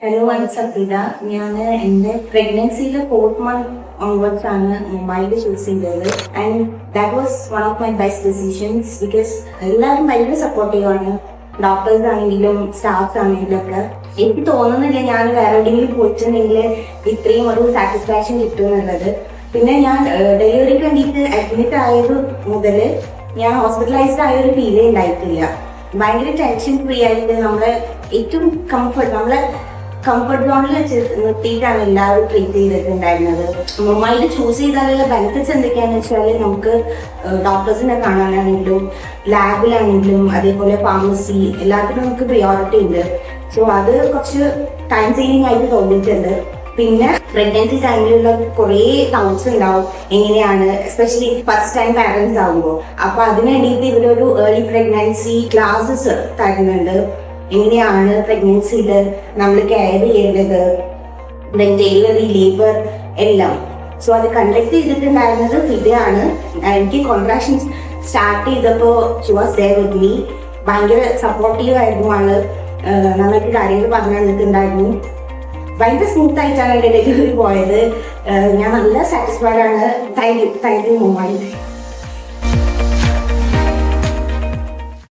Hello, I Safeeda. ഞാൻ എൻ്റെ പ്രഗ്നൻസിയിലെ 4th month onwards ആണ് മൊബൈൽ ചൂസ് ചെയ്തത്. And that was one of my best decisions. Because എല്ലാവരും ഭയങ്കര സപ്പോർട്ടീവ് ആണ്, ഡോക്ടേഴ്സ് ആണെങ്കിലും സ്റ്റാഫ്സ് ആണെങ്കിലും ഒക്കെ. എനിക്ക് തോന്നുന്നില്ല ഞാൻ വേറെ എവിടെയെങ്കിലും പോയിട്ടുണ്ടെങ്കിൽ ഇത്രയും ഒരു സാറ്റിസ്ഫാക്ഷൻ കിട്ടും എന്നുള്ളത്. പിന്നെ ഞാൻ ഡെലിവറിക്ക് വേണ്ടിയിട്ട് അഡ്മിറ്റ് ആയത് മുതൽ ഞാൻ ഹോസ്പിറ്റലൈസ്ഡ് ആയ ഒരു ഫീലേ ഉണ്ടായിട്ടില്ല. ഭയങ്കര ടെൻഷൻ ഫ്രീ ആയിട്ട് നമ്മളെ ഏറ്റവും നമ്മളെ കംഫർട്ട് സോണിൽ നിർത്തിയിട്ടാണ് എല്ലാവരും ട്രീറ്റ് ചെയ്തിട്ടുണ്ടായിരുന്നത്. മൊബൈൽ ചൂസ് ചെയ്താലുള്ള ബെനിഫിറ്റ്സ് എന്തൊക്കെയാണെന്ന് വെച്ചാൽ നമുക്ക് ഡോക്ടേഴ്സിനെ കാണാനാണെങ്കിലും ലാബിലാണെങ്കിലും അതേപോലെ ഫാർമസി എല്ലാത്തിനും നമുക്ക് പ്രിയോറിറ്റി ഉണ്ട്. സോ അത് കുറച്ച് ടൈം സേവിങ് ആയിട്ട് തോന്നിയിട്ടുണ്ട്. പിന്നെ പ്രഗ്നൻസി ടൈമിലുള്ള കുറേ ഡൗട്ട്സ് ഉണ്ടാവും, എങ്ങനെയാണ് എസ്പെഷ്യലി ഫസ്റ്റ് ടൈം പാരൻസ് ആകുമ്പോൾ. അപ്പൊ അതിന് വേണ്ടിയിട്ട് ഇവരൊരു ഏർലി പ്രഗ്നൻസി ക്ലാസ്സസ് തരുന്നുണ്ട്. എങ്ങനെയാണ് പ്രഗ്നൻസിയിൽ നമ്മൾ കെയർ ചെയ്യേണ്ടത്, ഡെലിവറി, ലേബർ എല്ലാം. സോ അത് കണ്ടക്ട് ചെയ്തിട്ടുണ്ടായിരുന്നത് ഫിദയാണ്. എനിക്ക് കോൺട്രാക്ഷൻസ് സ്റ്റാർട്ട് ചെയ്തപ്പോൾ she was there with me. ഭയങ്കര സപ്പോർട്ടീവ് ആയിരുന്നു ആള്. നന്നായിട്ട് കാര്യങ്ങൾ പറഞ്ഞു തന്നിട്ടുണ്ടായിരുന്നു. ഭയങ്കര സ്മൂത്ത് ആയിട്ടാണ് എൻ്റെ ഡെലിവറി പോയത്. ഞാൻ നല്ല സാറ്റിസ്ഫൈഡ് ആണ്. Thank you mobile.